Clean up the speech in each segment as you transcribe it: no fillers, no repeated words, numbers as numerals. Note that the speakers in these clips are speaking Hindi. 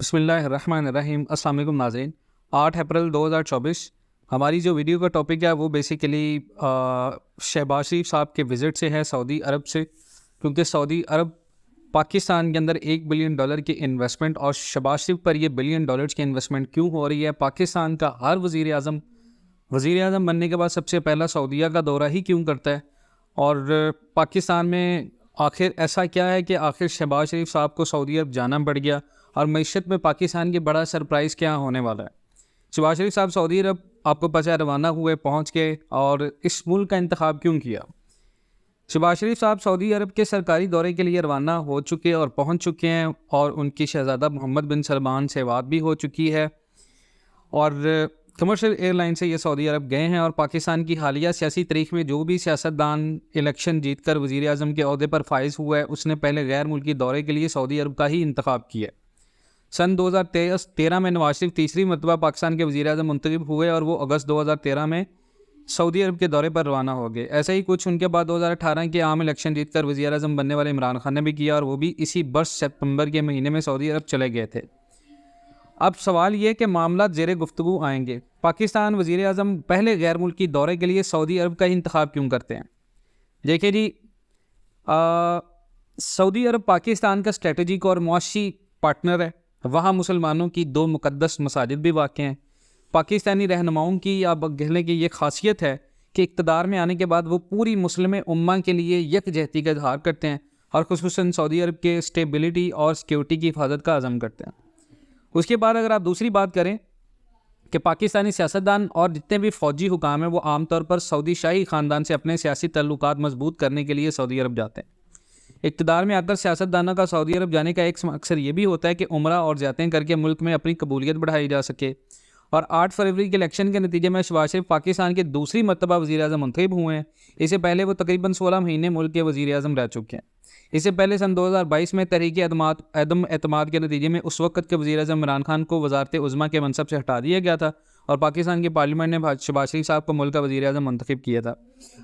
बिस्मिल्लाहिर्रहमानिर्रहीम। अस्सलाम वालेकुम नाज़रीन। 8 अप्रैल 2024 हमारी जो वीडियो का टॉपिक है वो बेसिकली शहबाज शरीफ साहब के विज़िट से है सऊदी अरब से, क्योंकि सऊदी अरब पाकिस्तान के अंदर $1 बिलियन की इन्वेस्टमेंट और शहबाज शरीफ पर ये $1 बिलियन की इन्वेस्टमेंट क्यों हो रही है। पाकिस्तान का हर वज़ीर आज़म बनने के बाद सबसे पहला सऊदीया का दौरा ही क्यों करता है, और पाकिस्तान में आखिर ऐसा क्या है कि आखिर शहबाज शरीफ साहब को सऊदी अरब जाना पड़ गया, और मईशत में पाकिस्तान की बड़ा सरप्राइज़ क्या होने वाला है। शहबाज शरीफ साहब सऊदी अरब आपको पता है रवाना हुए, पहुंच गए, और इस मुल्क का इंतखाब क्यों किया। शहबाज शरीफ साहब सऊदी अरब के सरकारी दौरे के लिए रवाना हो चुके और पहुंच चुके हैं, और उनकी शहज़ादा मोहम्मद बिन सलमान से बात भी हो चुकी है, और कमर्शियल एयरलाइन से ये सऊदी अरब गए हैं। और पाकिस्तान की हालिया सियासी तारीख में जो भी सियासतदान इलेक्शन जीत कर वज़ीर आज़म के अहदे पर फाइज हुआ है, उसने पहले गैर मुल्की दौरे के लिए सऊदी अरब का ही इंतखाब किया। सन 2013 में नवाज शरीफ तीसरी मरतबा पाकिस्तान के वज़ीर आज़म मुंतखब हुए, और वो अगस्त 2013 में सऊदी अरब के दौरे पर रवाना हो गए। ऐसा ही कुछ उनके बाद 2018 के आम इलेक्शन जीत कर वज़ीर आज़म बनने वाले इमरान खान ने भी किया, और वो भी इसी वर्ष सितंबर के महीने में सऊदी अरब चले गए थे। अब सवाल ये कि मामला ज़ेरे गुफ्तगू आएंगे। पाकिस्तान वज़ीर आज़म पहले गैर मुल्की दौरे के लिए सऊदी अरब का इंतखाब क्यों करते हैं। देखिए जी, सऊदी अरब पाकिस्तान का स्ट्रेटजिक और मुआशी पार्टनर है। वहाँ मुसलमानों की 2 मुक़द्दस मसाजिद भी वाक़ हैं। पाकिस्तानी रहनुमाओं की या कहने की ये खासियत है कि इक़्तिदार में आने के बाद वो पूरी मुस्लिम उम्मा के लिए यकजहती का इजहार करते हैं, और ख़ुसूसन सऊदी अरब के स्टेबिलिटी और सिक्योरिटी की हिफाजत का अज़म करते हैं। उसके बाद अगर आप दूसरी बात करें कि पाकिस्तानी सियासतदान और जितने भी फ़ौजी हुकाम हैं वो आमतौर पर सऊदी शाही ख़ानदान से अपने सियासी तल्लुकात मजबूत करने के लिए सऊदी अरब जाते हैं। इक़्तिदार में आकर सियासतदानों का सऊदी अरब जाने का एक मकसद ये भी होता है कि उम्रा और ज़ियारतें करके मुल्क में अपनी कबूलियत बढ़ाई जा सके। और 8 फरवरी के इलेक्शन के नतीजे में शहबाज शरीफ पाकिस्तान के दूसरी मरतबा वज़ीर आज़म मुंतखब हुए हैं। इससे पहले वो तकरीबन 16 महीने मुल्क के वज़ीर आज़म रह चुके हैं। इससे पहले सन 2022 में तहरीक अदम एतमाद के नतीजे में उस वक्त के वज़ीर आज़म इमरान खान को वज़ारत उज़्मा के मनसब से हटा दिया गया था, और पाकिस्तान की पार्लियामेंट ने शहबाज शरीफ साहब को मुल्क का वज़ीर आज़म मुंतखब किया था।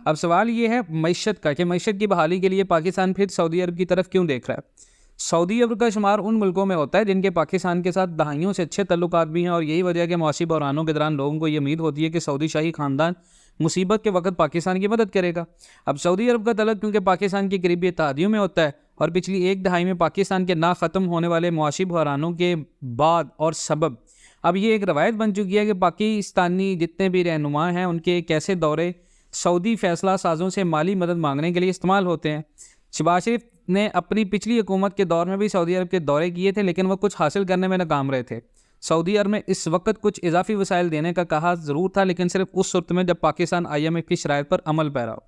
अब सवाल ये है मईशत का कि मईशत की बहाली के लिए पाकिस्तान फिर सऊदी अरब की तरफ क्यों देख रहा है। सऊदी अरब का शुमार उन मुल्कों में होता है जिनके पाकिस्तान के साथ दहाइयों से अच्छे तल्लुकात भी हैं, और यही वजह है कि मौसी बहरानों के दौरान लोगों को ये उम्मीद होती है कि सऊदी शाही ख़ानदान मुसीबत के वक्त पाकिस्तान की मदद करेगा। अब सऊदी अरब का तलक क्योंकि पाकिस्तान की करीबी इत्तेहादियों में होता है, और पिछली एक दहाई में पाकिस्तान के ना ख़त्म होने वाले मुआशी बहरानों के बाद और सबब अब ये एक रवायत बन चुकी है कि पाकिस्तानी जितने भी रहनुमा हैं उनके एक ऐसे दौरे सऊदी फ़ैसला साजों से माली मदद मांगने के लिए इस्तेमाल होते हैं। शहबाज शरीफ ने अपनी पिछली हुकूमत के दौर में भी सऊदी अरब के दौरे किए थे, लेकिन वह कुछ हासिल करने में नाकाम रहे थे। सऊदी अरब में इस वक्त कुछ इजाफी वसाइल देने का कहा ज़रूर था, लेकिन सिर्फ उस सूरत में जब पाकिस्तान IMF की शराइत पर अमल पैरा हो।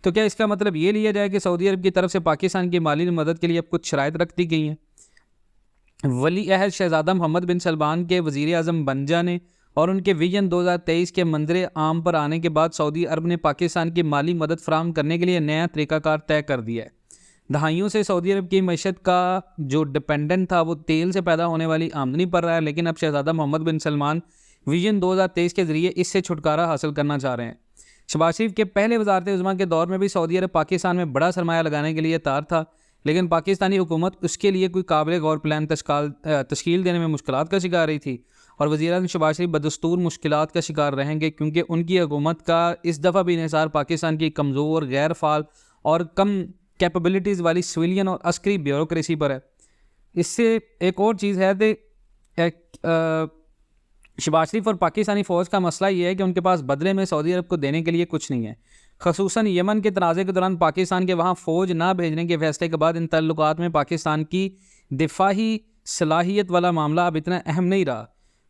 तो क्या इसका मतलब ये लिया जाए कि सऊदी अरब की तरफ से पाकिस्तान की माली मदद के लिए अब कुछ शराइत रख दी गई हैं। वली अहद शहज़ादा मोहम्मद बिन सलमान के वज़ीर आज़म बन जाने और उनके विजन 2023 के मंजर आम पर आने के बाद सऊदी अरब ने पाकिस्तान की माली मदद फराहम करने के लिए नया तरीक़ाकार तय कर दिया है। दहाइयों से सऊदी अरब की मईशत का जो डिपेंडेंट था वो तेल से पैदा होने वाली आमदनी पर रहा है, लेकिन अब शहज़ादा मोहम्मद बिन सलमान विजन 2023 के ज़रिए इससे छुटकारा हासिल करना चाह रहे हैं। शहबाज शरीफ के पहले वज़ारत उज़्मा के दौर में भी सऊदी अरब पाकिस्तान में बड़ा सरमाया लगाने के लिए तैयार था, लेकिन पाकिस्तानी हुकूमत उसके लिए कोई काबिल गौर प्लान तश्कील देने में मुश्किलात का शिकार रही थी, और वज़ीर आज़म शहबाज शरीफ बदस्तूर मुश्किलात का शिकार रहेंगे, क्योंकि उनकी हुकूमत का इस दफ़ा भी इंहिसार पाकिस्तान की कमज़ोर, गैर फ़ाल और कम कैपेबिलिटीज़ वाली सिविलियन और अस्करी ब्यूरोक्रेसी पर है। इससे एक और चीज़ है कि शहबाज शरीफ और पाकिस्तानी फ़ौज का मसला ये है कि उनके पास बदले में सऊदी अरब को देने के लिए कुछ नहीं है। ख़ुसूसन यमन के तनाज़े के दौरान पाकिस्तान के वहाँ फ़ौज ना भेजने के फैसले के बाद इन तल्लुकात में पाकिस्तान की दिफाही सलाहियत वाला मामला अब इतना अहम नहीं रहा,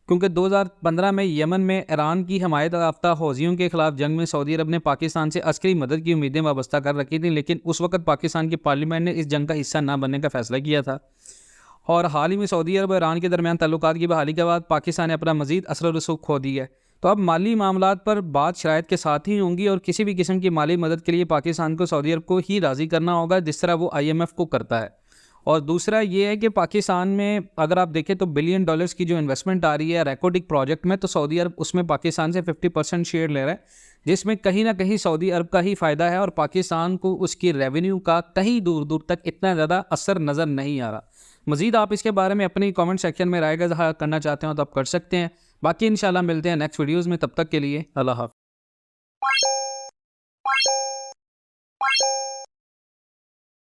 क्योंकि 2015 में यमन में ईरान की हमायत याफ्ता हौजियों के खिलाफ जंग में सऊदी अरब ने पाकिस्तान से अस्करी मदद की उम्मीदें वाबस्ता कर रखी थी, लेकिन उस वक्त पाकिस्तान की पार्लियामेंट ने इस जंग का हिस्सा ना बनने का फैसला किया था। और हाल ही में सऊदी अरब और ईरान के दरमियान तल्लुकात की बहाली के बाद पाकिस्तान ने अपना मज़ीद असर और रसूख खो दी है। तो अब माली मामलात पर बात शराइत के साथ ही होंगी, और किसी भी किस्म की माली मदद के लिए पाकिस्तान को सऊदी अरब को ही राज़ी करना होगा, जिस तरह वो IMF को करता है। और दूसरा ये है कि पाकिस्तान में अगर आप देखें तो $1 बिलियन की जो इन्वेस्टमेंट आ रही है रैकोडिक प्रोजेक्ट में, तो सऊदी अरब उसमें पाकिस्तान से 50% शेयर ले रहा है, जिसमें कहीं ना कहीं सऊदी अरब का ही फ़ायदा है, और पाकिस्तान को उसकी रेवेन्यू का कहीं दूर दूर तक इतना ज़्यादा असर नज़र नहीं आ रहा। मज़ीद आप इसके बारे में अपनी कमेंट सेक्शन में राय का इज़हार करना चाहते हो तो आप कर सकते हैं। बाकी इंशाल्लाह मिलते हैं नेक्स्ट वीडियोज़ में, तब तक के लिए अल्लाह हाफ़िज़।